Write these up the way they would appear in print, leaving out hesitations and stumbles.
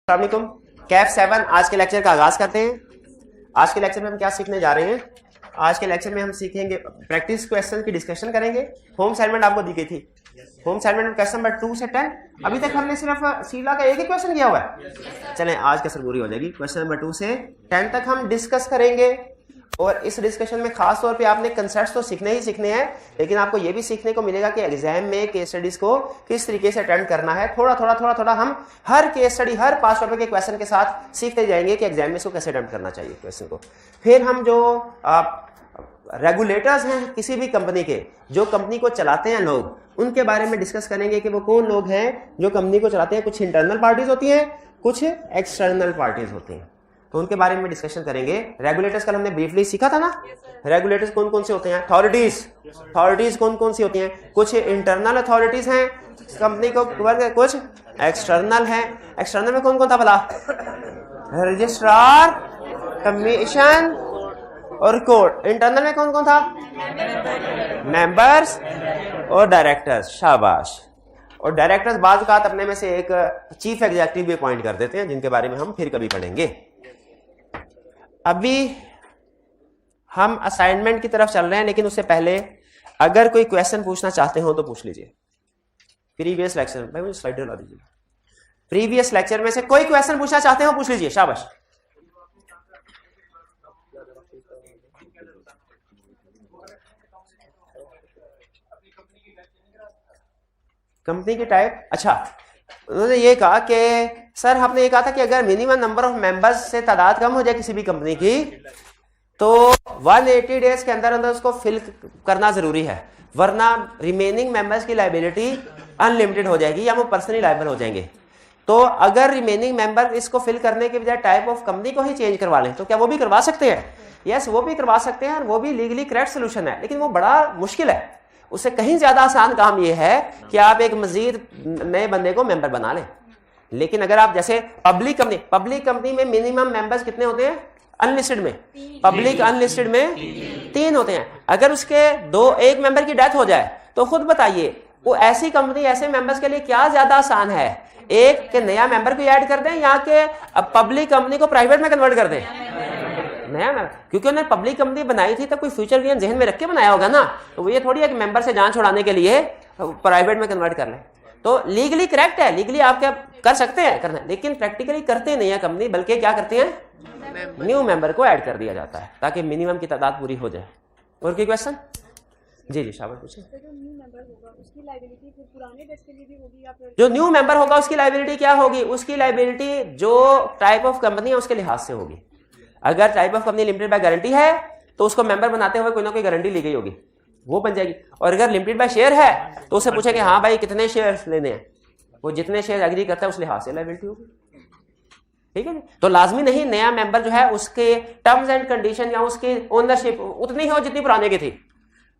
अस्सलामुअलैकुम। कैफ 7 आज के लेक्चर का आगाज करते हैं। आज के लेक्चर में हम क्या सीखने जा रहे हैं? आज के लेक्चर में हम सीखेंगे प्रैक्टिस क्वेश्चन की डिस्कशन करेंगे। होम असाइनमेंट आपको दी गई थी। होम असाइनमेंट में क्वेश्चन नंबर 2 से 10 अभी तक हमने सिर्फ शीला का एक ही क्वेश्चन किया हुआ है। चलें आज कसर पूरी हो जाएगी। क्वेश्चन नंबर 2 से 10 तक हम डिस्कस करेंगे और इस डिस्कशन में खास तौर पे आपने कंसेप्ट्स तो सीखने ही सीखने हैं, लेकिन आपको ये भी सीखने को मिलेगा कि एग्जाम में केस स्टडीज को किस तरीके से अटेंड करना है। थोड़ा थोड़ा हम हर केस स्टडी हर 5 टॉपिक के क्वेश्चन के साथ सीखते जाएंगे कि एग्जाम में इसको कैसे अटेंड करना चाहिए क्वेश्चन को। फिर हम जो रेगुलेटर्स हैं किसी भी कंपनी के, जो कंपनी को चलाते हैं लोग, उनके बारे में डिस्कस करेंगे कि वो कौन लोग हैं जो कंपनी को चलाते हैं। कुछ इंटरनल पार्टीज होती हैं, कुछ एक्सटर्नल पार्टीज होती हैं, तो उनके बारे में डिस्कशन करेंगे। रेगुलेटर्स कल हमने ब्रीफली सीखा था ना। रेगुलेटर्स कौन कौन से होते हैं? अथॉरिटीज कौन कौन सी होती हैं? कुछ इंटरनल अथॉरिटीज हैं कंपनी को, कुछ एक्सटर्नल हैं। एक्सटर्नल में कौन कौन था भला? रजिस्ट्रार, कमीशन और कोर्ट। इंटरनल में कौन कौन था? मेंबर्स और डायरेक्टर्स। शाबाश। और डायरेक्टर्स बाज़ औक़ात अपने में से एक चीफ एग्जीक्यूटिव भी अपॉइंट कर देते हैं, जिनके बारे में हम फिर कभी पढ़ेंगे। अभी हम असाइनमेंट की तरफ चल रहे हैं, लेकिन उससे पहले अगर कोई क्वेश्चन पूछना चाहते हो तो पूछ लीजिए। प्रीवियस लेक्चर भाई मुझे स्लाइड ला दीजिए। प्रीवियस लेक्चर में से कोई क्वेश्चन पूछना चाहते हो पूछ लीजिए। शाबाश। कंपनी की टाइप, अच्छा उन्होंने ये कहा कि सर आपने ये कहा था कि अगर मिनिमम नंबर ऑफ मेंबर्स से तादाद कम हो जाए किसी भी कंपनी की तो 180 डेज के अंदर अंदर उसको फिल करना जरूरी है, वरना रिमेनिंग मेंबर्स की लायबिलिटी अनलिमिटेड हो जाएगी या वो पर्सनली लायबल हो जाएंगे। तो अगर रिमेनिंग मेंबर इसको फिल करने के बजाय टाइप ऑफ कंपनी को ही चेंज करवा लें तो क्या वो भी करवा सकते हैं? यस, वो भी करवा सकते हैं, वो भी लीगली करेक्ट सोल्यूशन है, लेकिन वो बड़ा मुश्किल है। उससे कहीं ज्यादा आसान काम यह है कि आप एक मजीद नए बंदे को मेंबर बना लें। लेकिन अगर आप जैसे पब्लिक कंपनी में मिनिमम मेंबर्स कितने होते हैं? अनलिस्टेड में, पब्लिक अनलिस्टेड में 3 होते हैं। अगर उसके एक मेंबर की डेथ हो जाए तो खुद बताइए वो ऐसी कंपनी ऐसे मेंबर्स के लिए क्या ज्यादा आसान है, एक के नया मेंबर को ऐड कर दें या कि पब्लिक कंपनी को प्राइवेट में कन्वर्ट कर दें? नया मेंबर, क्योंकि उन्होंने पब्लिक कंपनी बनाई थी तो कोई फ्यूचर विजन जहन में रख के बनाया होगा ना। तो वो ये थोड़ी है कि मेंबर से जान छुड़ाने के लिए प्राइवेट में कन्वर्ट कर लें। तो लीगली करेक्ट है, लीगली आप क्या कर सकते हैं करना, लेकिन प्रैक्टिकली करते नहीं है कंपनी, बल्कि क्या करते हैं? न्यू मेंबर को ऐड कर दिया जाता है ताकि मिनिमम की तादाद पूरी हो जाए। और कोई क्वेश्चन? जी शाबाश पूछिए। जो न्यू मेंबर होगा उसकी लायबिलिटी क्या होगी? उसकी लायबिलिटी जो टाइप ऑफ कंपनी है उसके लिहाज से होगी। अगर type of company limited by guarantee है तो उसको मेंबर बनाते हुए कोई ना कोई गारंटी ली गई होगी, वो बन जाएगी। और अगर लिमिटेड बाय शेयर है तो उससे पूछे कि हाँ भाई कितने शेयर लेने हैं, वो जितने शेयर एग्री करता है उस लिहाज से लायबिलिटी होगी। ठीक है। तो लाजमी नहीं नया मेंबर जो है उसके टर्म्स एंड कंडीशन या उसकी ओनरशिप उतनी हो जितनी पुराने की थी,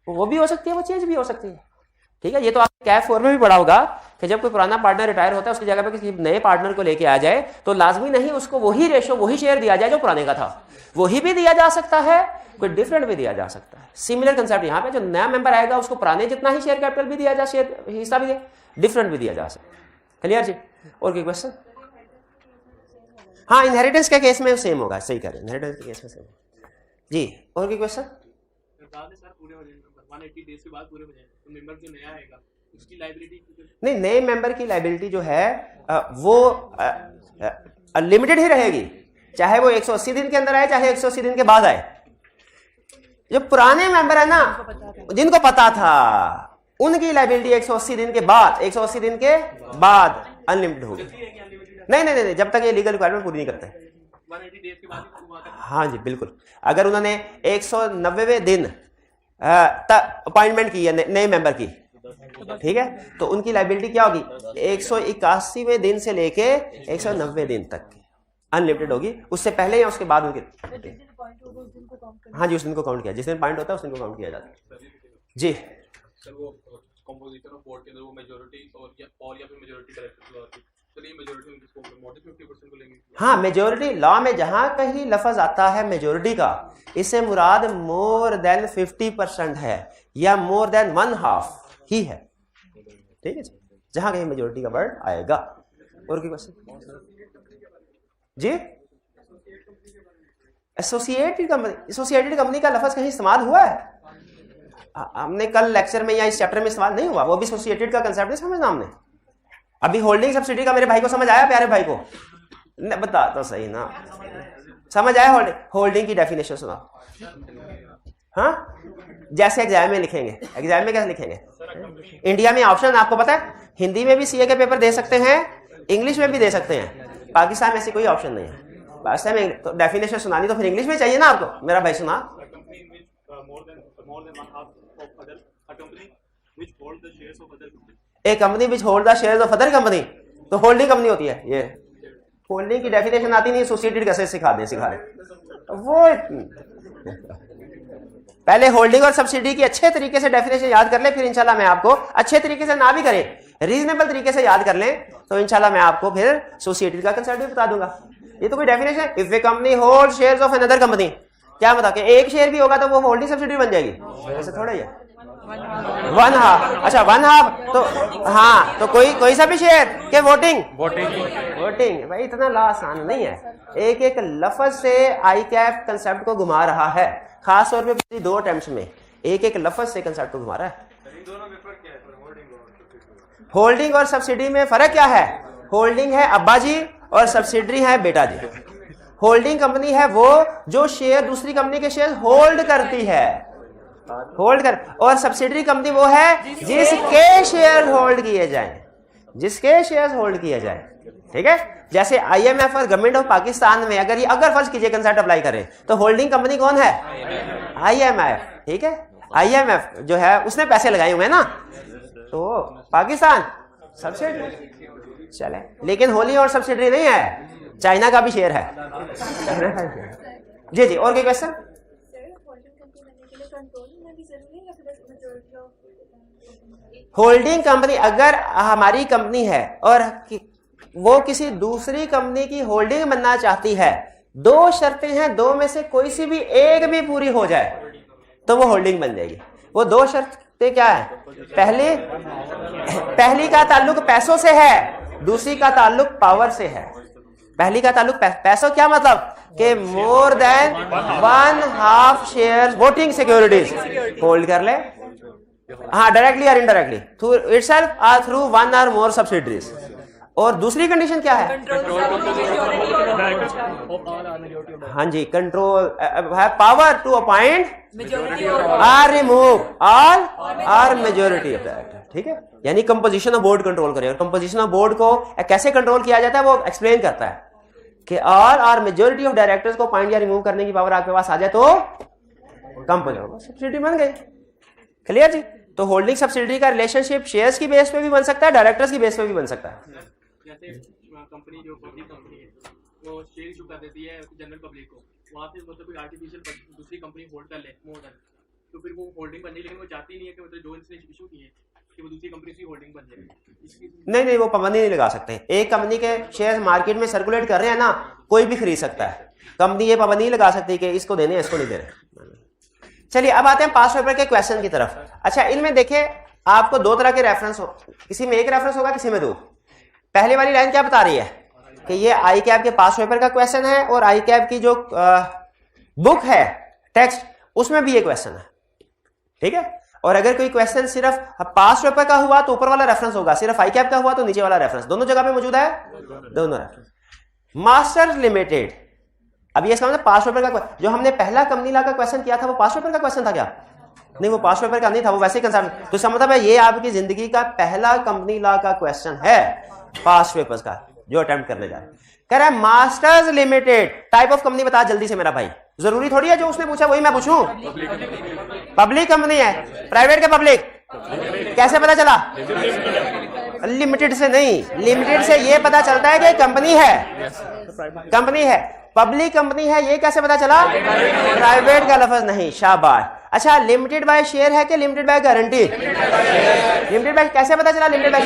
वो भी हो सकती है, वो चेंज भी हो सकती है। ठीक है। ये तो आपने कैफ 4 में भी पढ़ा होगा कि जब कोई पुराना पार्टनर रिटायर होता है उसकी जगह पे किसी नए पार्टनर को लेके आ जाए तो लाजमी नहीं उसको वही रेशो वही शेयर दिया जाए जो पुराने का था, वही भी दिया जा सकता है, कोई डिफरेंट भी दिया जा सकता है। सिमिलर कंसेप्ट यहाँ पे, जो नया मेंबर आएगा उसको पुराने जितना ही शेयर कैपिटल भी दिया जा, शेयर हिस्सा भी डिफरेंट भी दिया जा सकता है। क्लियर जी? और कोई क्वेश्चन? हाँ, इनहेरिटेंस के केस में सेम होगा, सही कह रहे हैं, इनहेरिटेंस के केस में सेम जी। और कोई क्वेश्चन? नहीं, नए मेंबर की लायबिलिटी जो है वो लिमिटेड ही रहेगी, चाहे वो 180 दिन के अंदर आए चाहे 180 दिन के बाद आए। जो पुराने मेंबर है ना, जिनको पता था, उनकी लायबिलिटी 180 दिन के बाद अनलिमिटेड होगी। नहीं, जब तक ये लीगल रिक्वायरमेंट पूरी नहीं करते। हाँ जी बिल्कुल। अगर उन्होंने 190वें दिन अपॉइंटमेंट की है नए मेंबर की, ठीक है, तो उनकी लायबिलिटी क्या होगी? 181वें दिन से लेके 190वें दिन तक अनलिमिटेड होगी। उससे पहले या उसके बाद उनके, हाँ जी, उस दिन को काउंट किया, जिस दिन पॉइंट होता है उस दिन को काउंट किया जाता है जी। हाँ, मेजोरिटी लॉ में जहां कहीं लफ्ज आता है मेजोरिटी का, इससे मुराद मोर देन 50% है या मोर देन 1/2 ही है। ठीक है, जहां कहीं मेजोरिटी का वर्ड आएगा। और कोई क्वेश्चन? जी एसोसिएटेड कंपनी का लफ्ज कहीं इस्तेमाल हुआ है? हमने कल लेक्चर में या इस चैप्टर में इस्तेमाल नहीं हुआ, वो भी एसोसिएटेड का कंसेप्ट नहीं समझना हमने। अभी होल्डिंग सब्सिडी का मेरे भाई को समझ आया? प्यारे भाई को बता तो सही ना, समझ आया? होल्डिंग की डेफिनेशन सुना। हाँ, जैसे एग्जाम में लिखेंगे, एग्जाम में कैसे लिखेंगे? इंडिया में ऑप्शन आपको पता है, हिंदी में भी सीए के पेपर दे सकते हैं, इंग्लिश में भी दे सकते हैं। पाकिस्तान में ऐसी कोई ऑप्शन नहीं है। पाकिस्तान में तो डेफिनेशन सुनानी तो फिर इंग्लिश में चाहिए ना आपको। मेरा भाई सुना, एक company which hold the shares of other company, तो होल्डिंग कंपनी होती है। ये होल्डिंग की डेफिनेशन आती नहीं, एसोसिएटेड कैसे सिखा रहे वो। पहले होल्डिंग और सब्सिडी की अच्छे तरीके से डेफिनेशन याद कर ले, फिर इंशाल्लाह मैं आपको अच्छे तरीके से ना भी करें, रीजनेबल तरीके से याद कर लें, तो इंशाल्लाह मैं आपको फिर एसोसिएटेड का कंसेप्ट भी बता दूंगा। ये तो कोई डेफिनेशन है। If A company hold shares of another company, क्या बता के एक शेयर भी होगा तो वो होल्डिंग सब्सिडी बन जाएगी? ऐसे थोड़ा ही है। 1/2, अच्छा 1/2 तो हाँ, तो कोई सा भी शेयर के वोटिंग भाई, इतना आसान नहीं है। एक एक लफ्ज से आई कैप कंसेप्ट को घुमा रहा है, खास तौर पे 2 अटेम्प्ट्स में एक एक लफ्ज से कंसेप्ट को घुमा रहा है। होल्डिंग और सब्सिडी में फर्क क्या है? होल्डिंग है अब्बा जी और सब्सिडरी है बेटा जी। होल्डिंग कंपनी है वो जो शेयर दूसरी कंपनी के शेयर होल्ड करती है, और सब्सिडरी कंपनी वो है जिसके शेयर होल्ड किए जाएं, जिसके शेयर होल्ड किए जाएं। ठीक है, जैसे आईएमएफ और गवर्नमेंट ऑफ पाकिस्तान में अगर फर्ज कीजिए कंसेप्ट अप्लाई करें, तो होल्डिंग कंपनी कौन है? आईएमएफ। ठीक है, आईएमएफ जो है उसने पैसे लगाए हुए हैं ना, तो पाकिस्तान सब्सिडरी चले, लेकिन होली और सब्सिडरी नहीं है, चाइना का भी शेयर है। जी और कोई क्वेश्चन? होल्डिंग कंपनी अगर हमारी कंपनी है और वो किसी दूसरी कंपनी की होल्डिंग बनना चाहती है, 2 शर्तें हैं, 2 में से कोई सी भी एक भी पूरी हो जाए तो वो होल्डिंग बन जाएगी। वो 2 शर्तें क्या है? पहली का ताल्लुक पैसों से है, दूसरी का ताल्लुक पावर से है। पहली का ताल्लुक पैसों, क्या मतलब कि more than 1/2 share voting securities hold कर ले, हाँ, डायरेक्टली और इनडायरेक्टली थ्रू इटसेल्फ और थ्रू 1 or more सब्सिडरीज। और दूसरी कंडीशन क्या है? हाँ जी, कंट्रोल है पावर टू अपॉइंट और रिमूव ऑल और मेजोरिटी ऑफ दैट। ठीक है, यानी कंपोजिशन ऑफ बोर्ड कंट्रोल करें, और कंपोजिशन ऑफ बोर्ड को कैसे कंट्रोल किया जाता है वो एक्सप्लेन करता है कि ऑल और मेजोरिटी ऑफ डायरेक्टर्स को पॉइंट या रिमूव करने की पावर आपके पास आ जाए तो कंपोजिशन सब्सिडी बन गई। क्लियर जी? तो होल्डिंग सब्सिडी का रिलेशनशिप शेयर्स की बेस पे भी बन सकता है, डायरेक्टर्स की बेस पे भी बन सकता है। जैसे कंपनी जो पब्लिक कंपनी है वो शेयर इशू कर देती है जनरल पब्लिक को, वहाँ से मतलब कोई आर्टिफिशियल दूसरी कंपनी होल्ड कर ले मोर देन, तो फिर वो होल्डिंग बन जाए, लेकिन वो चाहती नहीं है कि मतलब जो इसने इशू की है कि वो दूसरी कंपनी की होल्डिंग बन जाए। नहीं, वो पाबंदी नहीं लगा सकते। एक कंपनी के शेयर मार्केट में सर्कुलेट कर रहे हैं ना, कोई भी खरीद सकता है, कंपनी ये पाबंदी नहीं लगा सकती कि इसको देने इसको नहीं देने। चलिए अब आते हैं पास्ट पेपर के क्वेश्चन की तरफ। अच्छा, इनमें देखिए आपको 2 तरह के रेफरेंस हो, किसी में एक रेफरेंस होगा, किसी में 2। पहले वाली लाइन क्या बता रही है कि ये आई कैप के पास्ट पेपर का क्वेश्चन है, और आई कैप की जो बुक है टेक्स्ट उसमें भी ये क्वेश्चन है। ठीक है, और अगर कोई क्वेश्चन सिर्फ पास्ट पेपर का हुआ तो ऊपर वाला रेफरेंस होगा, सिर्फ आई कैप का हुआ तो नीचे वाला रेफरेंस, दोनों जगह पे मौजूद है, दोनों रेफरेंस। मास्टर्स लिमिटेड, अब ये इसका मतलब पास्ट पेपर का, जो हमने पहला कंपनी लॉ का क्वेश्चन किया था वो पास्ट पेपर का क्वेश्चन था क्या? नहीं, वो पास्ट पेपर का नहीं था, वो वैसे ही कंसेप्ट। तो इसका मतलब है ये आपकी जिंदगी का पहला कंपनी लॉ का क्वेश्चन है पास्ट पेपर्स का जो अटेम्प्ट करने जा रहे हैं। कह रहा है masters limited type of company बता जल्दी से मेरा भाई। जरूरी थोड़ी है जो उसने पूछा वही मैं पूछूं। पब्लिक कंपनी है, प्राइवेट का पब्लिक कैसे पता चला? लिमिटेड से नहीं, लिमिटेड से ये पता चलता है कि कंपनी है, कंपनी है। पब्लिक कंपनी है ये कैसे पता चला? प्राइवेट का लफ्ज नहीं, शाबाश। अच्छा, लिमिटेड बाय शेयर है कि limited by guarantee? Limited by कैसे पता चला? लिमिटेड बाय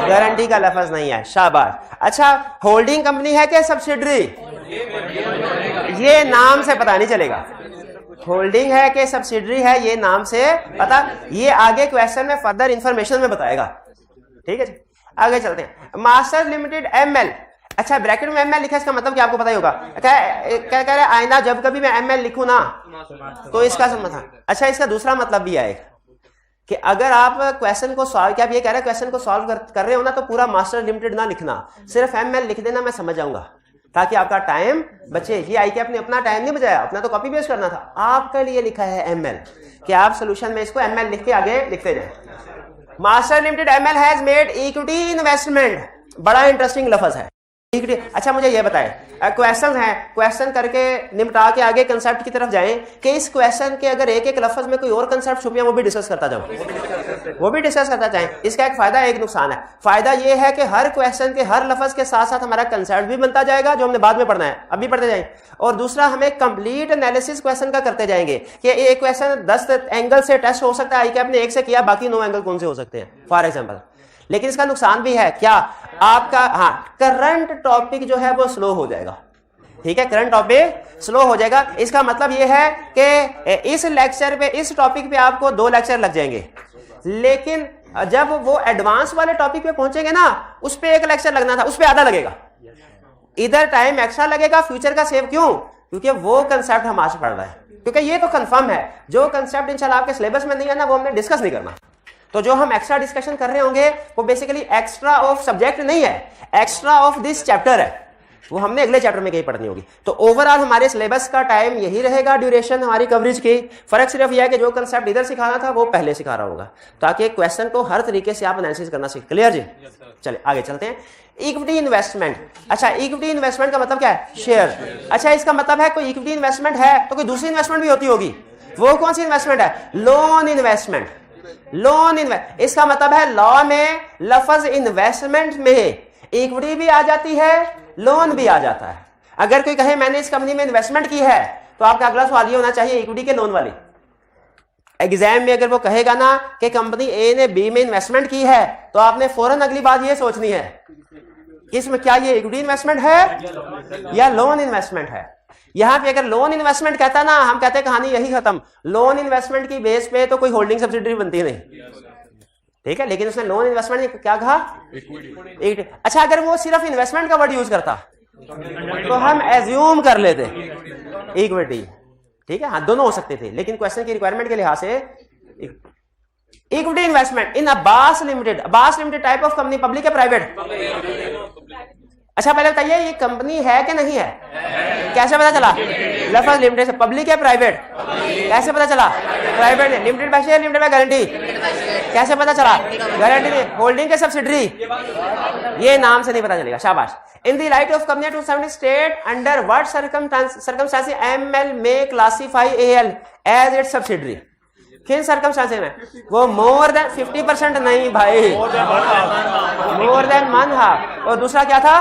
गारंटी का लफ्ज नहीं है, शाबाश। अच्छा, होल्डिंग कंपनी है कि सब्सिडरी? ये नाम से पता नहीं चलेगा, होल्डिंग है कि सब्सिडरी है ये नाम से पता, ये आगे क्वेश्चन में फर्दर इंफॉर्मेशन में बताएगा। ठीक है जी, आगे चलते हैं। मास्टर्स लिमिटेड एमएल, अच्छा ब्रैकेट में एमएल लिखा है, इसका मतलब क्या आपको पता ही होगा। क्या कह रहे हैं, आईना जब कभी मैं एमएल लिखूं ना तो इसका मतलब, अच्छा इसका दूसरा मतलब भी है कि अगर आप क्वेश्चन को सॉल्व, क्या आप ये कह रहे हैं क्वेश्चन को सॉल्व कर रहे हो ना तो पूरा मास्टर लिमिटेड ना लिखना, सिर्फ एमएल लिख देना, मैं समझ जाऊंगा, ताकि आपका टाइम बचे। ये आई के अपने अपना टाइम नहीं बचाया, अपना तो कॉपी पेस्ट करना था, आपके लिए लिखा है एमएल कि आप सोल्यूशन में इसको एमएल लिख के आगे लिखते जाए। Master limited ML has made equity investment, बड़ा इंटरेस्टिंग लफ्ज है इक्विटी। अच्छा मुझे ये बताएं, क्वेश्चन है, क्वेश्चन करके निपटा के आगे कंसेप्ट की तरफ जाएं कि इस क्वेश्चन के अगर एक एक लफ्ज में कोई और कंसेप्ट छुपे वो भी डिस्कस करता जाऊं, वो भी डिस्कस करता जाएं। इसका एक फायदा एक नुकसान है। फायदा ये है कि हर क्वेश्चन के हर लफ्ज के साथ साथ हमारा कंसेप्ट भी बनता जाएगा जो हमने बाद में पढ़ना है, अभी पढ़ते जाएंगे। और दूसरा हमें कंप्लीट एनालिसिस क्वेश्चन का करते जाएंगे कि एक क्वेश्चन 10 एंगल से टेस्ट हो सकता है, आई के आपने एक से किया, बाकी 9 एंगल कौन से हो सकते हैं फॉर एग्जाम्पल। लेकिन इसका नुकसान भी है क्या, आपका करंट टॉपिक जो है वो स्लो हो जाएगा। ठीक है, करंट टॉपिक स्लो हो जाएगा। इसका मतलब ये है कि इस लेक्चर पे, इस टॉपिक पे आपको 2 लेक्चर लग जाएंगे, लेकिन जब वो एडवांस वाले टॉपिक पे पहुंचेंगे ना, उस पे 1 लेक्चर लगना था, उस पे आधा लगेगा। इधर टाइम एक्स्ट्रा लगेगा, फ्यूचर का सेव। क्यों? क्योंकि वो कंसेप्ट हम आज पढ़ रहे हैं, क्योंकि ये तो कंफर्म है जो कंसेप्ट इंशाल्लाह आपके सिलेबस में नहीं है ना, वो हमने डिस्कस नहीं करना। तो जो हम एक्स्ट्रा डिस्कशन कर रहे होंगे वो बेसिकली एक्स्ट्रा ऑफ सब्जेक्ट नहीं है, एक्स्ट्रा ऑफ दिस चैप्टर है, वो हमने अगले चैप्टर में कहीं पढ़नी होगी। तो ओवरऑल हमारे सिलेबस का टाइम यही रहेगा, ड्यूरेशन हमारी कवरेज की। फर्क सिर्फ यह है कि जो कंसेप्ट इधर सिखाना था वो पहले सिखा रहा होगा, ताकि क्वेश्चन को हर तरीके से आप एनालिसिस करना सीख। क्लियर जी? चलिए आगे चलते हैं। Equity investment. अच्छा, इक्विटी इन्वेस्टमेंट का मतलब क्या है? शेयर। अच्छा, इसका मतलब है कोई इक्विटी इन्वेस्टमेंट है तो कोई दूसरी इन्वेस्टमेंट भी होती होगी। वो कौन सी इन्वेस्टमेंट है? Loan investment. लोन इन्वेस्ट, इसका मतलब है लॉ में लफ्ज इन्वेस्टमेंट में इक्विटी भी आ जाती है, लोन भी आ जाता है। अगर कोई कहे मैंने इस कंपनी में इन्वेस्टमेंट की है, तो आपका अगला सवाल ये होना चाहिए इक्विटी के लोन वाली। एग्जाम में अगर वो कहेगा ना कि कंपनी ए ने बी में इन्वेस्टमेंट की है, तो आपने फौरन अगली बात ये सोचनी है इसमें क्या ये इक्विटी इन्वेस्टमेंट है या लोन इन्वेस्टमेंट है। यहां पे अगर लोन इन्वेस्टमेंट कहता ना, हम कहते हैं कहानी यही खत्म। लोन इन्वेस्टमेंट की बेस पे तो कोई होल्डिंग सब्सिडरी बनती नहीं, ठीक है, लेकिन उसने लोन इन्वेस्टमेंट क्या कहा? इक्विटी। अच्छा, अगर वो सिर्फ इन्वेस्टमेंट का वर्ड यूज करता तो हम एज्यूम कर लेते इक्विटी, ठीक है, हाँ दोनों हो सकते थे, लेकिन क्वेश्चन की रिक्वायरमेंट के लिहाज से equity investment in Abbas limited. Abbas limited type of company, public है प्राइवेट? अच्छा पहले बताइए ये कंपनी है कि नहीं है? कैसे पता चला? लफ्ज लिमिटेड से। पब्लिक है प्राइवेट? कैसे पता चला? प्राइवेट है। Limited by share, limited by guarantee, कैसे पता चला? गारंटी नहीं। होल्डिंग के सब्सिडरी, ये नाम से नहीं पता चलेगा। शाबाश। In the light of company 270 state under what circumstances ML में classify AL as its subsidiary. किन सर्कमस्टेंसेस में? वो मोर देन 50% नहीं भाई, मोर देन 1/2। और दूसरा क्या था?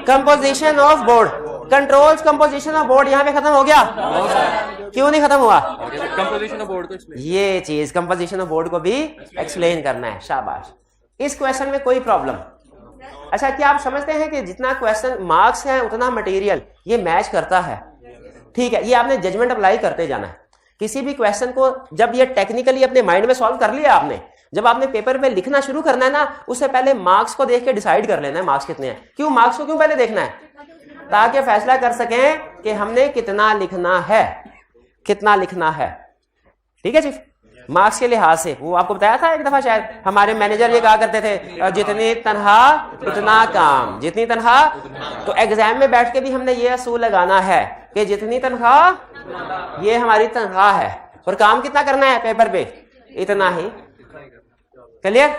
Composition of board. Controls composition of board यहाँ पे खत्म हो गया, क्यों नहीं खत्म हुआ? कंपोजिशन ऑफ बोर्ड को ये चीज कंपोजिशन ऑफ बोर्ड को भी एक्सप्लेन करना है। शाबाश। इस क्वेश्चन में कोई प्रॉब्लम? अच्छा, क्या आप समझते हैं कि जितना क्वेश्चन मार्क्स है उतना मटेरियल ये मैच करता है? ठीक है, ये आपने जजमेंट अप्लाई करते जाना है। किसी भी क्वेश्चन को जब ये टेक्निकली अपने माइंड में सॉल्व कर लिया आपने, जब आपने पेपर पे लिखना शुरू करना है ना, उससे पहले मार्क्स को देख के डिसाइड कर लेना है मार्क्स कितने हैं। क्यों मार्क्स को क्यों पहले देखना है? ताकि फैसला कर सकें कि हमने कितना लिखना है, कितना लिखना है। ठीक है जी, मार्क्स के लिहाज से। वो आपको बताया था एक दफा शायद, हमारे मैनेजर ये कहा करते थे जितनी तनख्वाह उतना काम, जितनी तनख्वाह। तो एग्जाम में बैठ के भी हमने ये असूल लगाना है कि जितनी तनख्वाह ये हमारी तनख्वाह है, और काम कितना करना है पेपर पे? इतना ही। क्लियर?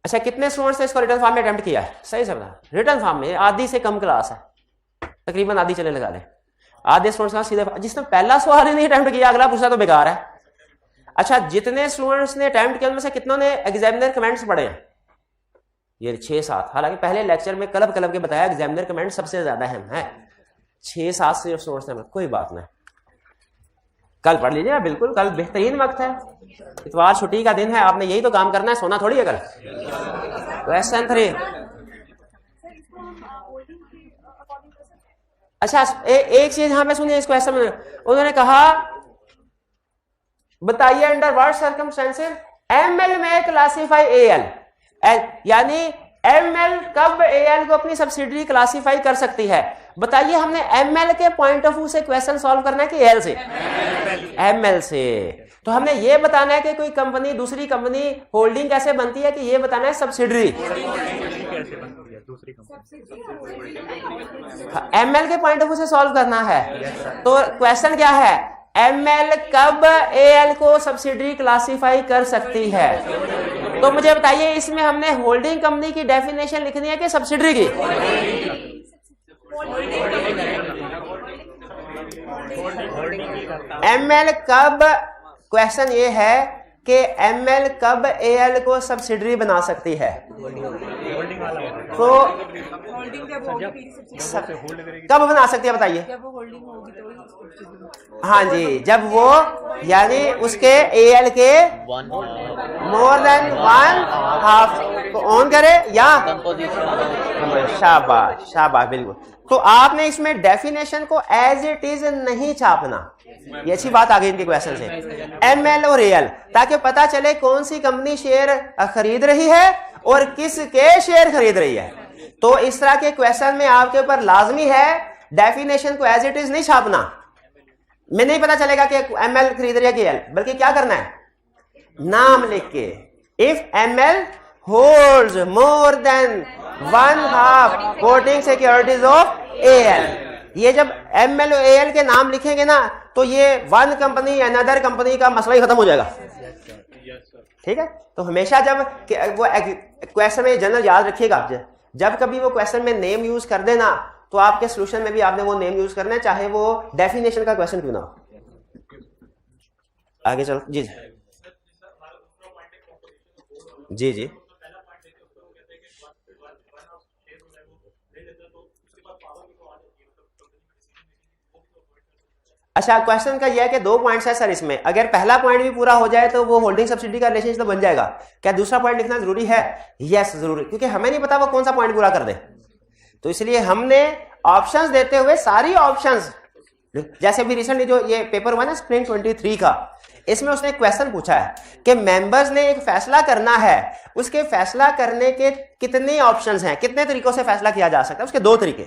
अच्छा, कितने स्टूडेंट्स ने इसको रिटर्न फॉर्म में अटेम्प्ट किया है? सही से बता। रिटर्न फॉर्म में आधी से कम क्लास है, तकरीबन आधी चले लगा दे। आधे स्टूडेंट्स का सीधे, जिसने पहला सवाल ही नहीं अटेम्प्ट किया अगला पूछा तो बेकार है। अच्छा, जितने स्टूडेंट्स ने अटेम्प्ट किया उनमें से कितनों ने एग्जामिनर कमेंट्स पढ़े हैं? ये 6-7। हालांकि पहले लेक्चर में क्लब के बताया एग्जामिनर कमेंट सबसे ज्यादा अहम है। 6-7 स्टूडेंट्स ने, कोई बात नहीं, कल पढ़ लीजिए, बिल्कुल कल बेहतरीन वक्त है, इतवार छुट्टी का दिन है, आपने यही तो काम करना है, सोना थोड़ी है कल। क्वेश्चन 3। अच्छा, एक चीज यहां पे सुनिए, इस क्वेश्चन में उन्होंने कहा बताइए अंडर व्हाट सर्कमस्टेंसेस एमएल में क्लासिफाई एएल, यानी एमएल कब एएल को अपनी सब्सिडरी क्लासिफाई कर सकती है? बताइए, हमने एमएल के पॉइंट ऑफ व्यू से क्वेश्चन सॉल्व करना है कि एल से? एमएल से। तो हमने ये बताना है कि कोई कंपनी दूसरी कंपनी होल्डिंग कैसे बनती है, कि ये बताना है सब्सिडरी। एमएल के पॉइंट ऑफ व्यू से सॉल्व करना है। तो क्वेश्चन क्या है? एमएल कब एएल को सब्सिडरी क्लासिफाई कर सकती है? तो मुझे बताइए, इसमें हमने होल्डिंग कंपनी की डेफिनेशन लिखनी है कि सब्सिडरी की? एमएल कब, क्वेश्चन ये है कि एमएल कब एएल को सब्सिडरी बना सकती है? तो कब बना सकती है बताइए? हाँ जी, जब वो यानी उसके एएल के मोर देन 1/2 को ऑन करे या शाबाश शाबाश, बिल्कुल। तो आपने इसमें डेफिनेशन को एज इट इज नहीं छापना, ये अच्छी बात आ गई इनके क्वेश्चन से। एमएल और एएल, ताकि पता चले कौन सी कंपनी शेयर खरीद रही है और किसके शेयर खरीद रही है। तो इस तरह के क्वेश्चन में आपके ऊपर लाजमी है डेफिनेशन को एज इट इज नहीं छापना। में नहीं पता चलेगा कि एमएल खरीद रही है कि एल, बल्कि क्या करना है, नाम लिख के if ML holds more than 1/2 voting securities of AL. ये जब एमएल और एएल के नाम लिखेंगे ना, तो ये वन कंपनी अनदर कंपनी का मसला ही खत्म हो जाएगा। ठीक है, तो हमेशा जब वो क्वेश्चन में जनरल याद रखिएगा, जब कभी वो क्वेश्चन में नेम यूज कर देना, तो आपके सोल्यूशन में भी आपने वो नेम यूज करना है, चाहे वो डेफिनेशन का क्वेश्चन क्यों ना हो। आगे चलो जी जी जी। अच्छा, क्वेश्चन का यह है कि 2 पॉइंट्स है सर इसमें। अगर पहला पॉइंट भी पूरा हो जाए तो वो होल्डिंग सब्सिडी का रिलेशनशिप तो बन जाएगा। क्या दूसरा पॉइंट लिखना जरूरी है? यस जरूरी, क्योंकि हमें नहीं पता वो कौन सा पॉइंट पूरा कर दे। तो इसलिए हमने ऑप्शंस देते हुए सारी ऑप्शंस, जैसे अभी रिसेंटली जो ये पेपर हुआ ना स्प्रिंग 23 का, इसमें उसने क्वेश्चन पूछा है कि मेंबर्स ने एक फैसला करना है, उसके फैसला करने के कितने ऑप्शंस हैं, कितने तरीकों से फैसला किया जा सकता है, उसके 2 तरीके।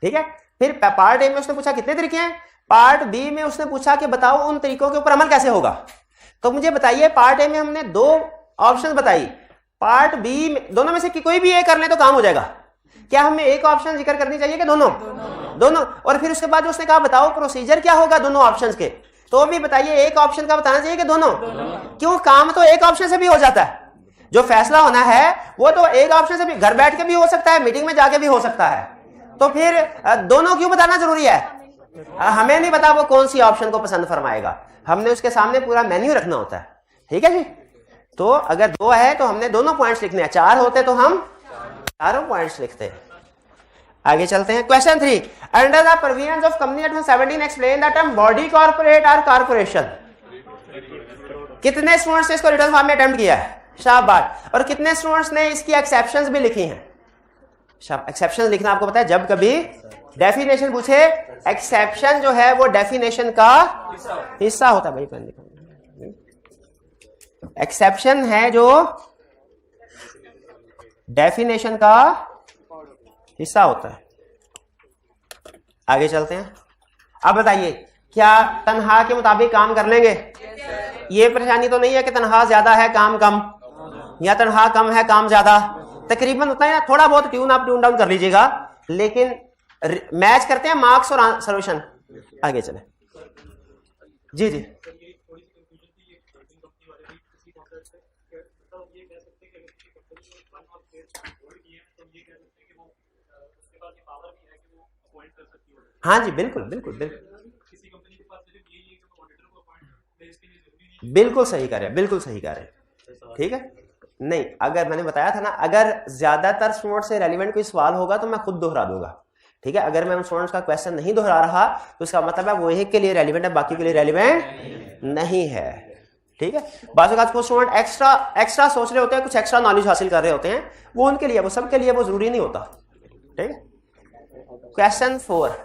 ठीक है, फिर पार्ट ए में उसने पूछा कितने तरीके हैं, पार्ट बी में उसने पूछा कि बताओ उन तरीकों के ऊपर अमल कैसे होगा। तो मुझे बताइए, पार्ट ए में हमने 2 ऑप्शन बताई, पार्ट बी में दोनों में से कोई भी एक कर ले तो काम हो जाएगा। क्या हमें एक ऑप्शन जिक्र करनी चाहिए कि दोनों? दोनों। और फिर उसके बाद उसने कहा बताओ प्रोसीजर क्या होगा दोनों ऑप्शंस के, तो भी बताइए एक ऑप्शन का बताना चाहिए कि दोनों? क्यों, काम तो एक ऑप्शन से भी हो जाता है। जो फैसला होना है वो तो एक ऑप्शन से भी, घर बैठ के भी हो सकता है, मीटिंग में जाके भी हो सकता है। तो फिर दोनों क्यों बताना जरूरी है? हमें नहीं पता वो कौन सी ऑप्शन को पसंद फरमाएगा, हमने उसके सामने पूरा मेन्यू रखना होता है। ठीक है जी। तो अगर 2 है तो हमने दोनों पॉइंट्स लिखने हैं, 4 होते तो हम चारों पॉइंट्स लिखते हैं। आगे चलते हैं। Question 3, under the provisions of company act 17 explain the term body corporate और कॉर्पोरेशन। कितने स्टूडेंट्स ने इसको रिटर्न फॉर्म में अटेम्प्ट किया है? शाबाश। और कितने स्टूडेंट्स ने इसकी एक्सेप्शंस भी लिखी हैं? एक्सेप्शन लिखना आपको पता है, जब कभी डेफिनेशन पूछे, एक्सेप्शन जो है वो डेफिनेशन का हिस्सा होता है। भाई पेन दिखाओ, एक्सेप्शन है जो डेफिनेशन का हिस्सा होता है। आगे चलते हैं। अब बताइए, क्या तनख्वाह के मुताबिक काम कर लेंगे? ये परेशानी तो नहीं है कि तनख्वाह ज्यादा है काम कम, या तनख्वाह कम है काम ज्यादा, तकरीबन उतना ही ना, थोड़ा बहुत ट्यून अप ट्यून डाउन कर लीजिएगा, लेकिन मैच करते हैं मार्क्स और सॉल्यूशन। आगे चले जी जी। हाँ जी, बिल्कुल बिल्कुल बिल्कुल बिल्कुल सही कह रहे हैं, बिल्कुल सही कह रहे हैं। ठीक है, नहीं अगर मैंने बताया था ना, अगर ज्यादातर स्टूडेंट से रेलिवेंट कोई सवाल होगा तो मैं खुद दोहरा दूंगा। ठीक है, अगर मैं उन स्टूडेंट्स का क्वेश्चन नहीं दोहरा रहा तो इसका मतलब है वो एक के लिए रेलिवेंट है, बाकी के लिए रेलिवेंट नहीं है। ठीक है, बाज़ औक़ात कुछ स्टूडेंट एक्स्ट्रा सोच रहे होते हैं, कुछ एक्स्ट्रा नॉलेज हासिल कर रहे होते हैं, वो उनके लिए, वो सबके लिए वो जरूरी नहीं होता। ठीक है, question 4,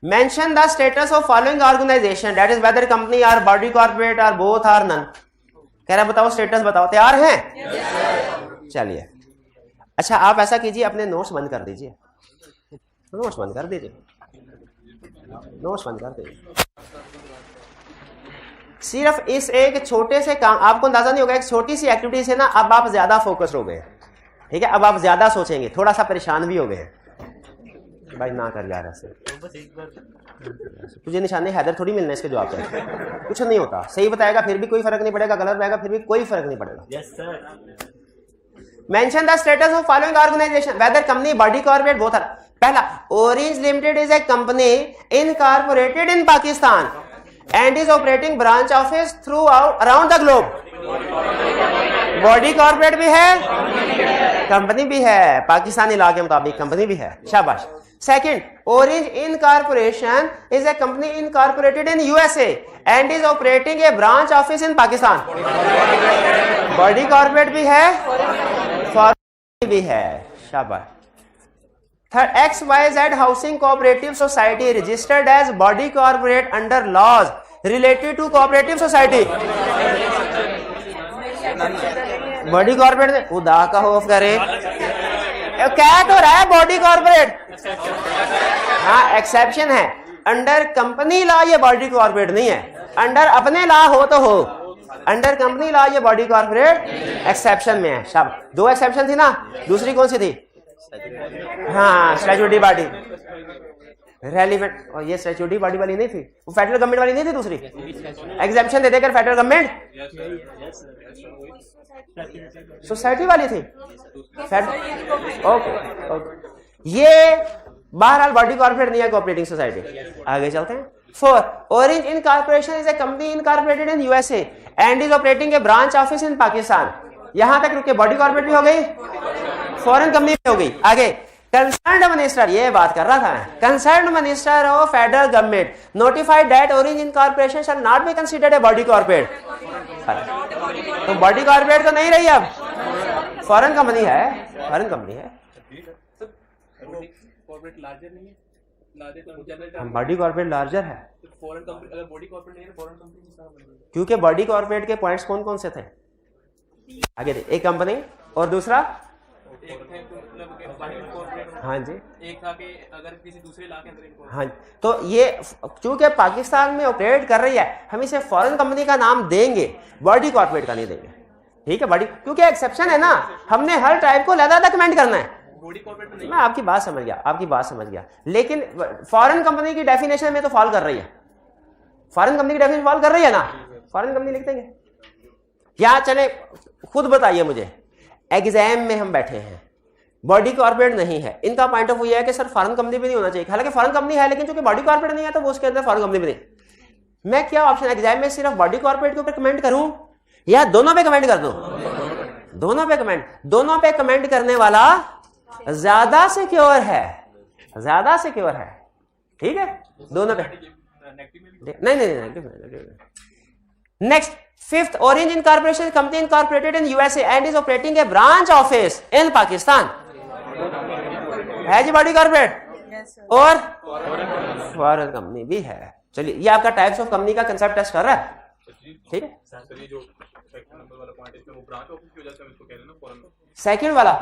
mention the status of following organisation, that is whether company or body corporate or both or none. कह रहा है बताओ स्टेटस बताओ, तैयार हैं? चलिए, अच्छा आप ऐसा कीजिए, अपने नोट्स बंद कर दीजिए, नोट्स बंद कर दीजिए, नोट्स बंद कर दीजिए। सिर्फ इस एक छोटे से काम, आपको अंदाजा नहीं होगा, एक छोटी सी एक्टिविटी से ना अब आप ज्यादा फोकस हो गए, ठीक है, अब आप ज्यादा सोचेंगे, थोड़ा सा परेशान भी हो गए। भाई ना कर यार ऐसे, तुझे निशाने हैदर थोड़ी मिलने इसके जवाब पे, कुछ नहीं होता, सही बताएगा फिर भी कोई फर्क नहीं पड़ेगा, गलत बताएगा फिर भी कोई फर्क नहीं पड़ेगा। Yes sir. Mention the status of following organisation whether company body corporate both or. पहला, orange limited is a company incorporated in Pakistan and is operating branch office through around the globe. Body corporate भी है, company भी है, Pakistani law के मुताबिक company भी है, शाबाश। Second, orange incorporation is a company incorporated in USA and is operating a branch office in Pakistan. Body corporate भी है, फॉरेन भी है, शाबाश। Third, XYZ housing cooperative society registered as body corporate under laws related to cooperative society. Body corporate खुदा का खौफ करे, क्या तो रहा है बॉडी कॉर्पोरेट, हाँ एक्सेप्शन है, अंडर कंपनी लॉ ये बॉडी कॉर्पोरेट नहीं है, अंडर अपने लॉ हो तो हो, अंडर कंपनी लॉ ये बॉडी कॉर्पोरेट एक्सेप्शन में है। शाबाश, दो एक्सेप्शन थी ना, दूसरी कौन सी थी, हाँ स्टैट्यूटरी बॉडी रेलिवेंट, और ये स्टैट्यूटरी बॉडी वाली नहीं थी, वो फेडरल गवर्नमेंट वाली नहीं थी, दूसरी एग्जेम्पशन दे देकर फेडरल गवर्नमेंट सोसाइटी वाली थी, ओके ओके, ये बहरहाल बॉडी कॉर्पोरेट नहीं है, कोऑपरेटिंग सोसाइटी। आगे चलते हैं। 4, orange incorporation is a company incorporated in USA and is operating a branch office in Pakistan. यहां तक रुके, बॉडी कॉर्पोरेट भी हो गई, फॉरेन कंपनी भी हो गई। आगे, कंसर्न्ड मिनिस्टर, ये बात कर रहा था, concerned minister of federal government notified that orange incorporation shall not be considered a body corporate. तो बॉडी कॉर्पोरेट तो नहीं रही, अब फॉरेन कंपनी है, फॉरेन कंपनी है, कॉर्पोरेट लार्जर नहीं है, लार्जर तो जनरल बॉडी कॉर्पोरेट लार्जर है, फॉरेन कंपनी, अगर बॉडी कॉर्पोरेट नहीं है फॉरेन कंपनी, क्योंकि बॉडी कॉर्पोरेट के पॉइंट्स कौन कौन से थे, आगे दे, एक कंपनी और दूसरा, एक है मतलब कि बाहर कॉर्पोरेट, हाँ जी, एक था कि अगर किसी दूसरे इलाके अंदर इनको, हाँ, तो ये चूंकि पाकिस्तान में ऑपरेट कर रही है, हम इसे फॉरेन कंपनी का नाम देंगे, बॉडी कॉर्पोरेट का नहीं देंगे, ठीक है, बॉडी, क्योंकि एक्सेप्शन है ना, हमने हर टाइप को अलग-अलग कमेंट करना है। बॉडी कॉर्पोरेट नहीं, मैं आपकी बात समझ गया, आपकी बात समझ गया, लेकिन फॉरेन कंपनी की डेफिनेशन में तो फॉल कर रही है, फॉरेन कंपनी की डेफिनेशन फॉल कर रही है ना, फॉरेन कंपनी लिख देंगे। या चले खुद बताइए मुझे, एग्जाम में हम बैठे हैं, बॉडी कॉर्पोरेट नहीं है, इनका पॉइंट ऑफ व्यू है कि सर फॉरेन कंपनी भी नहीं होना चाहिए, हालांकि फॉरेन कंपनी है लेकिन चूंकि बॉडी कॉर्पोरेट नहीं है तो वो उसके अंदर फॉरेन कंपनी भी नहीं। मैं क्या ऑप्शन एग्जाम में सिर्फ बॉडी कॉर्पोरेट के ऊपर कमेंट करूं या दोनों पे कमेंट कर दूं? दोनों पे कमेंट, दोनों पे कमेंट करने वाला ज्यादा सिक्योर है, ज्यादा सिक्योर है, ठीक है, दोनों पे नहीं। Next, 5th, orange incorporation company incorporated in USA and is operating a branch office in Pakistan. है जी बॉडी कॉर्पोरेट और फॉरेन कंपनी भी है। चलिए, ये आपका टाइप्स ऑफ कंपनी का कंसेप्ट टेस्ट कर रहा है, ठीक है। सेकंड वाला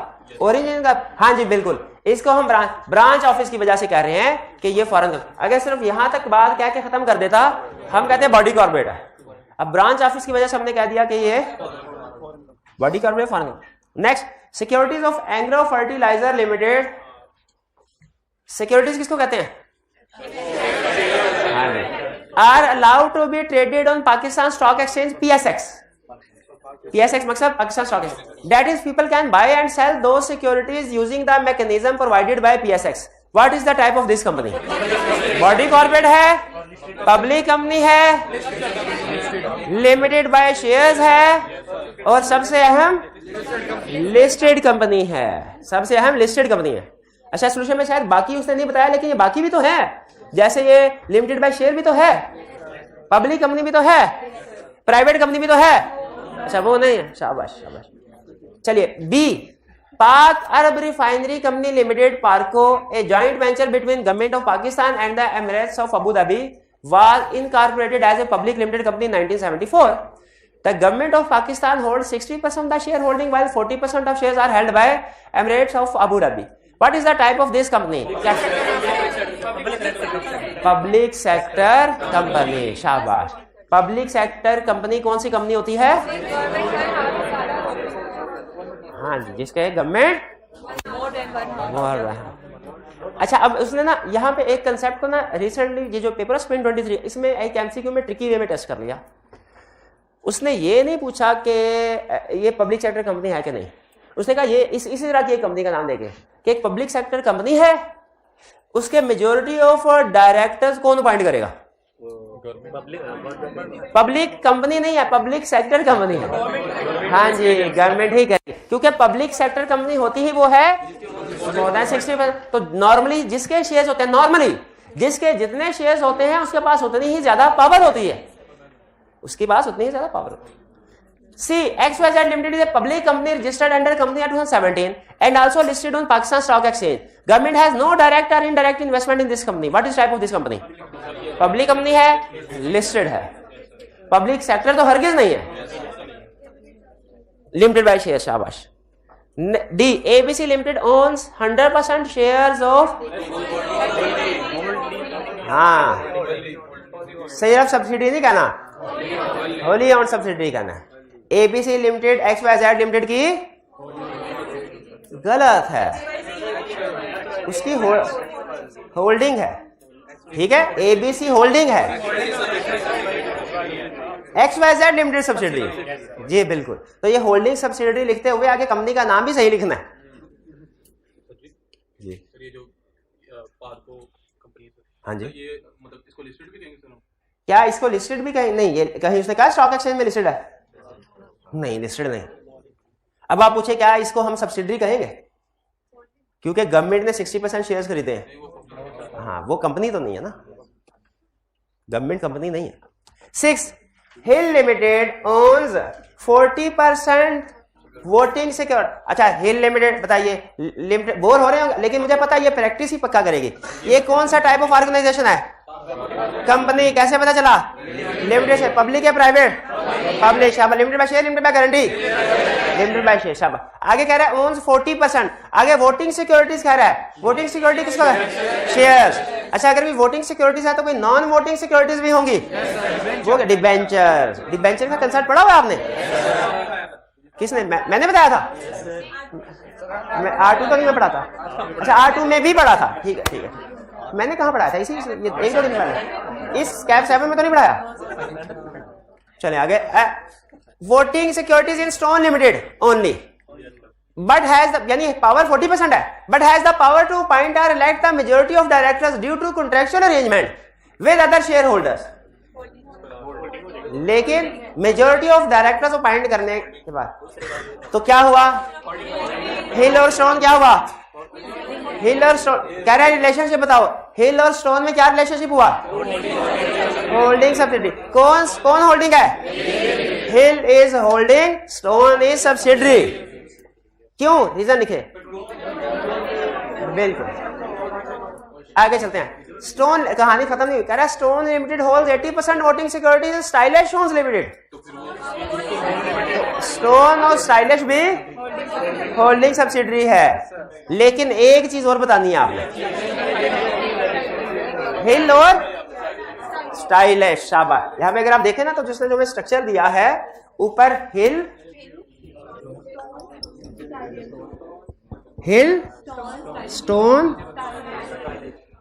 ओरिजिन का, हाँ जी बिल्कुल, इसको हम ब्रांच ऑफिस की वजह से कह रहे हैं कि ये फॉरेन कंपनी। अगर सिर्फ यहां तक बात कह के खत्म कर देता, हम कहते हैं बॉडी कॉर्पोरेट है। अब ब्रांच ऑफिस की वजह से हमने कह दिया कि ये body corporate foreign company. Next, securities of Engro fertiliser limited. Securities किसको कहते हैं? Are allowed to be traded on Pakistan stock exchange PSX। PSX मतलब Pakistan stock exchange. That is, people can buy and sell those securities using the mechanism provided by PSX. What is the type of this company? Body corporate है, public company है, limited by shares है, और सबसे अहम listed company है। सबसे अहम listed company है। अच्छा, सोल्यूशन में शायद बाकी उसने नहीं बताया, लेकिन ये बाकी भी तो है, जैसे ये लिमिटेड बाय शेयर भी तो है, पब्लिक कंपनी भी तो है, प्राइवेट कंपनी भी तो है। अच्छा, वो नहीं है, शाबाश शाबाश। चलिए, B, Pak Arab refinery company limited PARCO, a joint venture between government of Pakistan and the emirates of Abu Dhabi, was incorporated as a public limited company 1974। The government of Pakistan holds 60% of the shareholding while 40% of shares are held by Emirates of Abu Dhabi. What is the type of this company? Public sector company. शाबाश। Public sector company कौन सी company होती है? हाँ जी, जिसके government अच्छा। अब उसने ना यहाँ पे एक कंसेप्ट को ना रिसेंटली ये जो पेपर स्पिन 23 इसमें एक एमसीक्यू में ट्रिकी वे में टेस्ट कर लिया। उसने ये नहीं पूछा कि ये पब्लिक सेक्टर कंपनी है कि नहीं, उसने कहा ये इसी तरह की एक कंपनी का नाम देके कि एक पब्लिक सेक्टर कंपनी है, उसके मेजोरिटी ऑफ डायरेक्टर्स कौन अपॉइंट करेगा? पब्लिक कंपनी नहीं है, पब्लिक सेक्टर कंपनी है। हाँ जी, गवर्नमेंट ही करेगी, क्योंकि पब्लिक सेक्टर कंपनी होती ही वो है मोर देन 60%। तो नॉर्मली जिसके शेयर्स होते हैं, नॉर्मली जिसके जितने शेयर्स होते हैं उसके पास उतनी ही ज्यादा पावर होती है, उसके पास उतनी ही ज्यादा पावर होती है। See, XYZ Limited is a public company registered under Company Act 2017 and also listed on Pakistan Stock Exchange. Government has no direct or indirect investment in this company. What is type of this company? Public company है, listed है, public sector तो हरगिज नहीं है। Limited by shares, शाबाश। D. ABC Limited owns 100% shares of हाँ, सिर्फ subsidy नहीं कहना, होली ऑन सब्सिडी कहना है। एबीसी लिमिटेड XYZ लिमिटेड की गलत है, उसकी होल्डिंग है, ठीक है, एबीसी होल्डिंग है, XYZ लिमिटेड सब्सिडरी। जी बिल्कुल, तो ये होल्डिंग सब्सिडरी लिखते हुए आगे कंपनी का नाम भी सही लिखना है। जी ये जो पार्को कंपनी, हाँ जी, ये मतलब इसको लिस्टेड भी कहेंगे सर? क्या इसको लिस्टेड भी कहीं नहीं? ये कहीं उसने कहा स्टॉक एक्सचेंज में लिस्टेड है? नहीं, लिस्टेड नहीं। अब आप पूछे क्या इसको हम सब्सिडरी कहेंगे? क्योंकि गवर्नमेंट ने 60% शेयर्स खरीदे हैं। हाँ, वो कंपनी तो नहीं है ना, गवर्नमेंट कंपनी नहीं है। 6. हिल लिमिटेड ओन्स 40% वोटिंग सिक्योरिटी। अच्छा, हिल लिमिटेड बताइए, लिमिटेड बोर हो रहे होंगे, लेकिन मुझे पता है ये प्रैक्टिस ही पक्का करेगी। ये कौन सा टाइप ऑफ ऑर्गेनाइजेशन है? कंपनी। कैसे पता चला? लिमिटेड शेयर, पब्लिक है प्राइवेट? पब्लिक। शाबाश। Limited by share, limited by guarantee, limited by share. शाबाश। आगे कह रहा है ओन्स 40%। आगे वोटिंग सिक्योरिटीज कह रहा है। वोटिंग सिक्योरिटी किसको है? शेयर्स। अच्छा, अगर भी वोटिंग सिक्योरिटीज है तो कोई नॉन वोटिंग सिक्योरिटीज भी होंगी, वो डिबेंचर। डिबेंचर का कंसेप्ट पढ़ा हुआ आपने? किसने? मैंने बताया था। R2 तो नहीं मैं पढ़ा था। अच्छा, R2 में भी पढ़ा था, ठीक है ठीक है। मैंने कहाँ पढ़ाया था? इसी एक दो दिन पहले, इस कैप 7 में तो नहीं पढ़ाया। चलिए आगे। Voting securities in Stone limited only, but has यानी पावर 40% है, but has the power to appoint or elect the majority of directors due to contractual arrangement with other shareholders. लेकिन मेजॉरिटी ऑफ डायरेक्टर्स अपॉइंट करने के बाद तो क्या हुआ? हिल और स्टोन क्या हुआ? हिल और स्टोन कह रहा है रिलेशनशिप बताओ। हिल और स्टोन में क्या रिलेशनशिप हुआ? Holding subsidy. कौन होल्डिंग है? Hill is holding, Stone is subsidiary. क्यों? रीजन लिखे। बिल्कुल। आगे चलते हैं। स्टोन कहानी खत्म नहीं हुई। कह रहा है stone limited holds 80% voting securities इन स्टाइलिश स्टोन्स लिमिटेड। स्टोन और स्टाइलिश भी होल्डिंग सब्सिडरी है। लेकिन एक चीज और बतानी है आपने, हिल और स्टाइलिश। शाबाश। यहां पे अगर आप देखें ना तो जिसने जो स्ट्रक्चर दिया है, ऊपर हिल, स्टोन,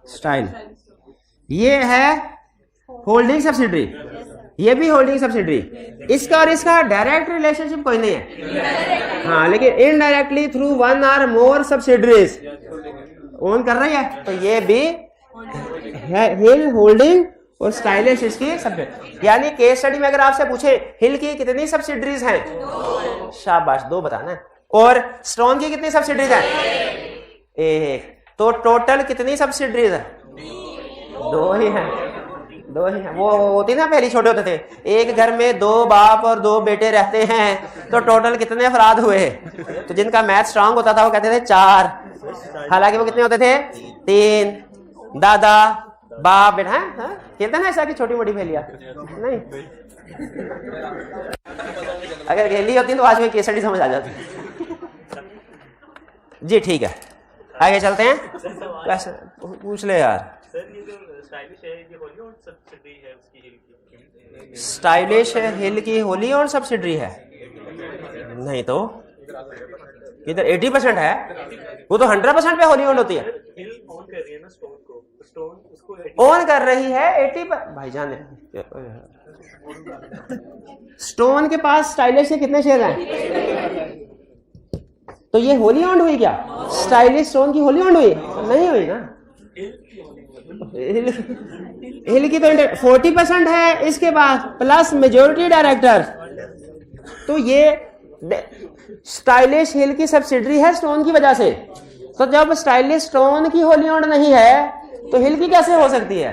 स्टाइल, ये है होल्डिंग सब्सिडरी, ये भी होल्डिंग सब्सिडरी। इसका और इसका डायरेक्ट रिलेशनशिप कोई नहीं है, हाँ, लेकिन इनडायरेक्टली थ्रू वन और मोर सब्सिडरीज ओन कर रही है, तो ये भी हिल होल्डिंग और स्टाइलिश इसकी सब्सिडरी। यानी केस स्टडी में अगर आपसे पूछे हिल की कितनी सब्सिडरीज हैं, शाबाश 2 बताना है, और स्टोन की कितनी सब्सिडरीज हैं, 1। तो टोटल कितनी सब्सिडरीज है? 2 ही हैं, 2 ही हैं। वो होती ना पहले छोटे होते थे, एक घर में 2 बाप और 2 बेटे रहते हैं, तो टोटल कितने अफराद हुए? तो जिनका मैथ स्ट्रांग होता था वो कहते थे 4, हालांकि वो कितने होते थे? 3। दादा बाप बेटा है खेलता ना ऐसा कि छोटी मोटी खेलिया नहीं, अगर खेली होती तो आज में केस स्टडी समझ आ जाती। जी ठीक है, आगे चलते हैं। वैसे पूछ ले यार। स्टाइलिश हिल की होली ऑन सब्सिडरी है? नहीं तो इधर 80% है, वो तो 100% पे होली ऑन होती है। ऑन कर रही है 80%। भाईजान स्टोन के पास स्टाइलिश के कितने शेयर हैं? तो ये होली ऑन हुई क्या? स्टाइलिश स्टोन की होली ऑन हुई? नहीं हुई ना। हिल की तो 40% है इसके पास प्लस मेजोरिटी डायरेक्टर, तो ये स्टाइलिश हिल की सब्सिडरी है स्टोन की वजह से। तो जब स्टाइलिश स्टोन की होली ऑन नहीं है तो हिल की कैसे हो सकती है?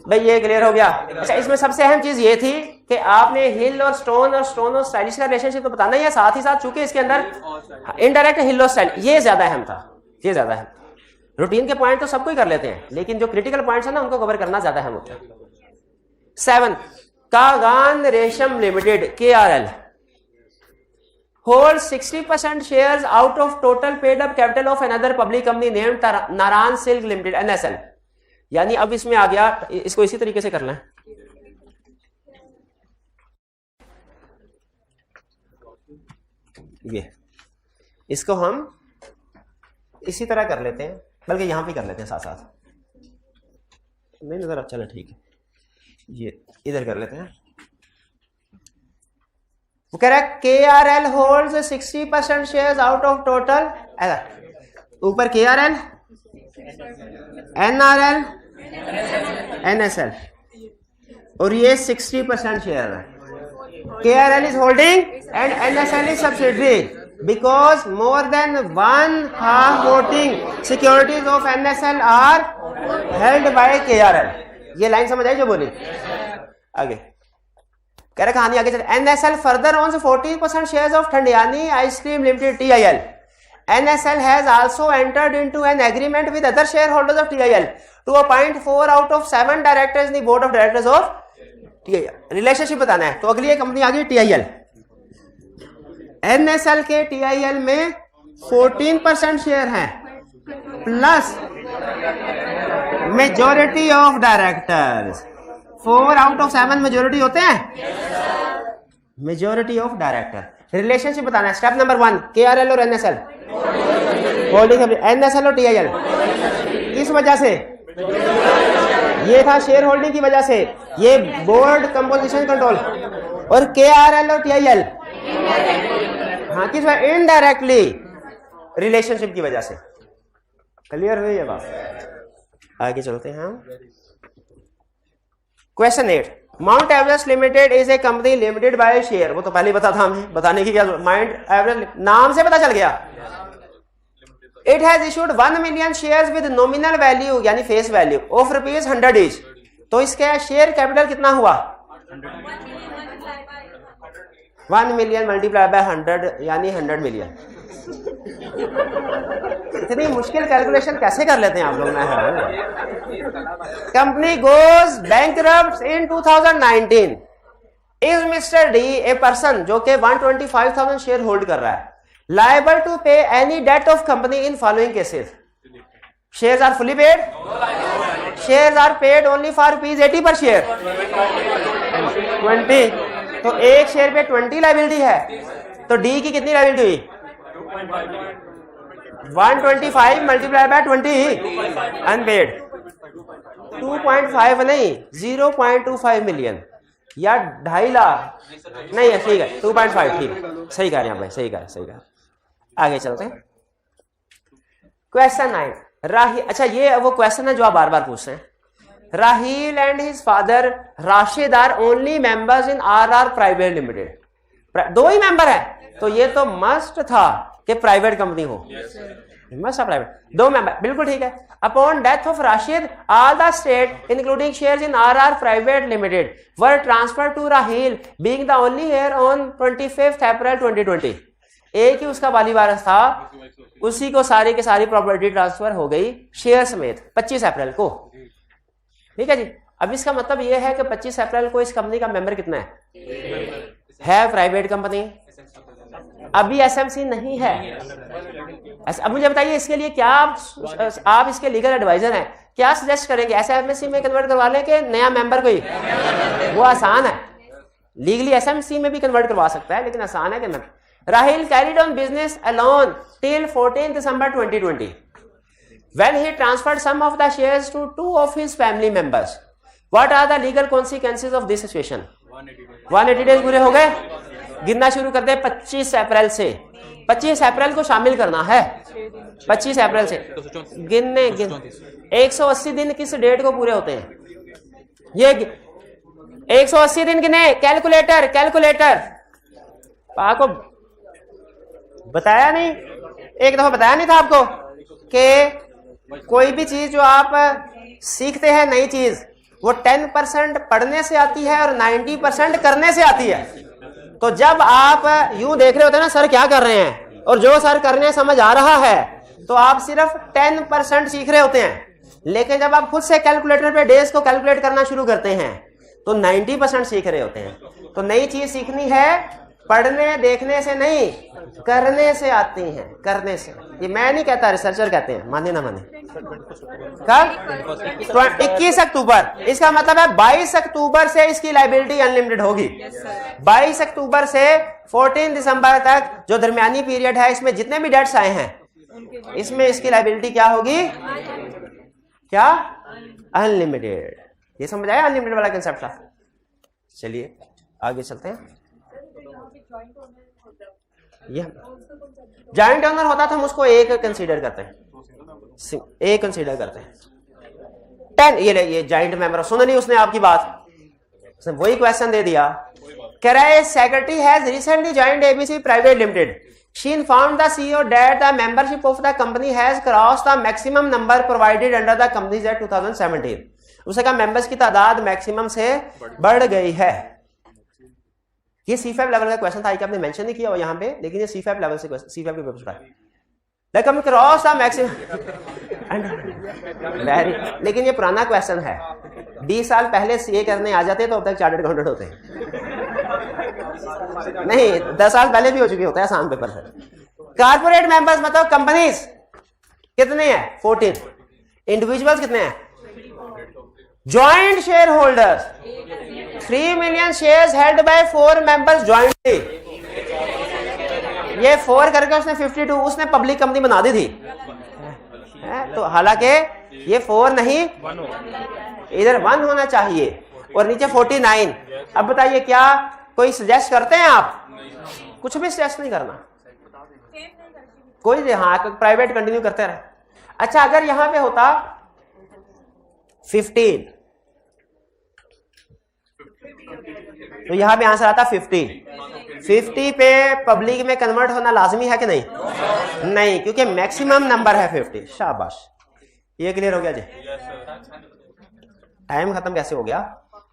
भाई ये क्लियर हो गया। अच्छा, इसमें सबसे अहम चीज ये थी कि आपने हिल और स्टोन और स्टाइलिश का रिलेशनशिप तो बताना ही है, साथ ही साथ चूंकि इसके अंदर इनडायरेक्ट हिल और स्टाइल, ये ज्यादा अहम था, ये ज्यादा अहम। रूटीन के पॉइंट तो सबको ही कर लेते हैं, लेकिन जो क्रिटिकल पॉइंट्स है ना उनको कवर करना ज्यादा अहम होता है। 7 कागान रेशम limited KRL holds 60% shares out of total paid up capital of another public company named Narayan silk limited NSL। यानी अब इसमें आ गया, इसको इसी तरीके से कर लें। ये इसको हम इसी तरह कर लेते हैं, बल्कि यहां पे कर लेते हैं साथ साथ। नहीं नजर, चलो ठीक है, ये इधर कर लेते हैं। वो कह रहा है KRL holds 60% shares out of total, ऊपर KRL NRL NSL और ये 60% शेयर है। KRL is holding and NSL is subsidiary because more than 1/2 voting securities of NSL are held by KRL। ये लाइन समझ आई जो बोली? आगे कह रहा कहानी आगे चल। NSL further owns 40% shares of Thandiani ice cream limited TIL। NSL has also entered into an agreement with other shareholders of TIL to appoint 4 out of 7 directors in the board of directors of TIL। Relationship बताना है, तो अगली एक company आ गई TIL। NSL के TIL में 14% share हैं plus majority of directors. 4 out of 7 majority होते हैं, मेजोरिटी ऑफ डायरेक्टर। रिलेशनशिप बताना है। स्टेप नंबर 1 KRL और NSL होल्डिंग, NSL और TIL किस वजह से? ये था शेयर होल्डिंग की वजह से, ये बोर्ड कंपोजिशन कंट्रोल। और KRL और TIL हाँ किस वजह? इनडायरेक्टली रिलेशनशिप की वजह से। क्लियर हुई ये बात? आगे चलते हैं हम। Question 8 mount Everest limited is a company limited by share. वो तो पहले ही बता था हमें, बताने की क्या, माउंट एवरेस्ट नाम से पता चल गया। It has issued 1 million shares with nominal value यानी फेस वैल्यू ऑफ ₹100 ईच। तो इसका शेयर कैपिटल कितना हुआ? 1 million मल्टीप्लाई बाय 100 यानी 100 million। इतनी मुश्किल कैलकुलेशन कैसे कर लेते हैं आप लोग? Company goes bankrupt in 2019। Is mister D a person जो कि 125,000 शेयर होल्ड कर रहा है, liable to pay any debt of company in following cases? Shares are fully paid, shares are paid only for ₹80 per share 20, तो एक share पे 20 liability है, तो डी की कितनी लायबिलिटी हुई? 125 मल्टीप्लाई बाय 20 अनपेड। 2.5 नहीं 0.25 मिलियन या 2.5 लाख नहीं है, ठीक है 2.5 ठीक है, सही कह रहे हैं भाई, सही कह रहे हैं। आगे चलते हैं। क्वेश्चन 9 राहील, अच्छा ये वो क्वेश्चन है जो आप बार बार पूछते हैं। Raheel and his father Rashid are only members in RR private limited. 2 ही मेंबर है, तो ये तो मस्ट था कि प्राइवेट कंपनी हो, मस्ट प्राइवेट। 2 मेंबर, बिल्कुल ठीक है। Upon death of Rashid all the state including shares in RR private limited were transfer to Raheel being the only heir on 25 April 2020। एक ही उसका वाली वारस था, उसी को सारी की सारी प्रॉपर्टी ट्रांसफर हो गई शेयर समेत 25 अप्रैल को। ठीक है जी। अब इसका मतलब यह है कि 25 अप्रैल को इस कंपनी का मेंबर कितना है प्राइवेट कंपनी, अभी एसएमसी नहीं है। अब मुझे बताइए इसके लिए क्या आप इसके लीगल एडवाइजर हैं, क्या सजेस्ट करेंगे? एसएमसी में कन्वर्ट करवा लें कि नया मेंबर कोई? वो आसान है, लीगली एसएमसी में भी कन्वर्ट करवा सकता है, लेकिन आसान है कि नहीं। Rahil carried on business alone till 14 December 2020 when he transferred some of the shares to 2 of his family members. What are the legal consequences of this situation? 180 days पूरे हो गए, गिनना शुरू कर दे 25 अप्रैल से। 25 अप्रैल को शामिल करना है, 25 अप्रैल से गिनने 180 दिन किस डेट को पूरे होते हैं? ये 180 दिन गिने। कैलकुलेटर आपको बताया नहीं, एक दफा बताया नहीं था आपको कि कोई भी चीज जो आप सीखते हैं नई चीज, वो 10% पढ़ने से आती है और 90% करने से आती है। तो जब आप यूं देख रहे होते हैं ना सर क्या कर रहे हैं, और जो सर करने समझ आ रहा है, तो आप सिर्फ 10% सीख रहे होते हैं। लेकिन जब आप खुद से कैलकुलेटर पे डेज को कैलकुलेट करना शुरू करते हैं तो 90% सीख रहे होते हैं। तो नई चीज सीखनी है पढ़ने देखने से नहीं, करने से आती हैं, करने से। ये मैं नहीं कहता, रिसर्चर कहते हैं, माने ना माने। कब? 21 अक्टूबर। इसका मतलब है 22 अक्टूबर से इसकी लाइबिलिटी अनलिमिटेड होगी। 22 अक्टूबर से 14 दिसंबर तक जो दरमियानी पीरियड है, इसमें जितने भी डेट्स आए हैं, इसमें इसकी लाइबिलिटी क्या होगी? क्या? अनलिमिटेड। ये समझ आया अनलिमिटेड वाला कंसेप्ट था? चलिए आगे चलते हैं। ये जॉइंट ओनर होता था, हम उसको एक कंसीडर करते हैं, एक कंसीडर करते हैं। 10 ये जॉइंट मेंबर। सुना नहीं उसने आपकी बात, उसने वही क्वेश्चन दे दिया। कह रहा है secretary has recently joined ABC private limited. She informed the CEO that the membership of the company has crossed the maximum number provided under the companies act 2017। उसने कहा मेंबर्स की तादाद मैक्सिमम से बढ़ गई है। ये C5 लेवल का क्वेश्चन था, कि आपने मेंशन नहीं किया हो यहाँ पे, लेकिन ये C5 लेवल से C5 के पेपर से है। क्रॉस द मैक्सिमम, लेकिन ये पुराना क्वेश्चन है। 20 साल पहले सीए करने आ जाते तो अब तक चार्टर्ड अकाउंटेंट होते हैं। नहीं, 10 साल पहले भी हो चुके होते हैं आसान पेपर से। कारपोरेट मेंबर्स मतलब कंपनीज कितने हैं? 14। इंडिविजुअल्स कितने हैं? Joint share holders 3 million shares held by 4 members jointly. ये 4 करके उसने 52, उसने पब्लिक कंपनी बना दी थी। तो हालांकि ये 4 नहीं, इधर 1 होना चाहिए और नीचे 49। अब बताइए क्या कोई सजेस्ट करते हैं आप? कुछ भी सजेस्ट नहीं करना, कोई हाँ प्राइवेट कंटिन्यू करते रहे। अच्छा अगर यहां पे होता 15 तो यहां पे आंसर आता 50 पे पब्लिक में कन्वर्ट होना लाजमी है कि नहीं? नहीं, क्योंकि मैक्सिमम नंबर है 50। शाबाश, ये क्लियर हो गया जी। टाइम खत्म कैसे हो गया?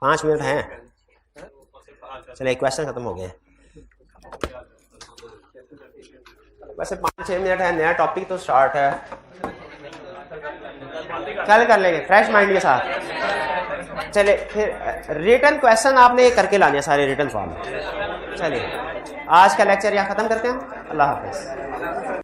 5 मिनट हैं। चलिए क्वेश्चन खत्म हो गए। वैसे 5-6 मिनट है, नया टॉपिक तो स्टार्ट है, कल कर लेंगे फ्रेश माइंड के साथ। चलिए फिर रिटन क्वेश्चन आपने करके लाने सारे रिटन फॉर्म। चलिए आज का लेक्चर यहाँ खत्म करते हैं। अल्लाह हाफिज।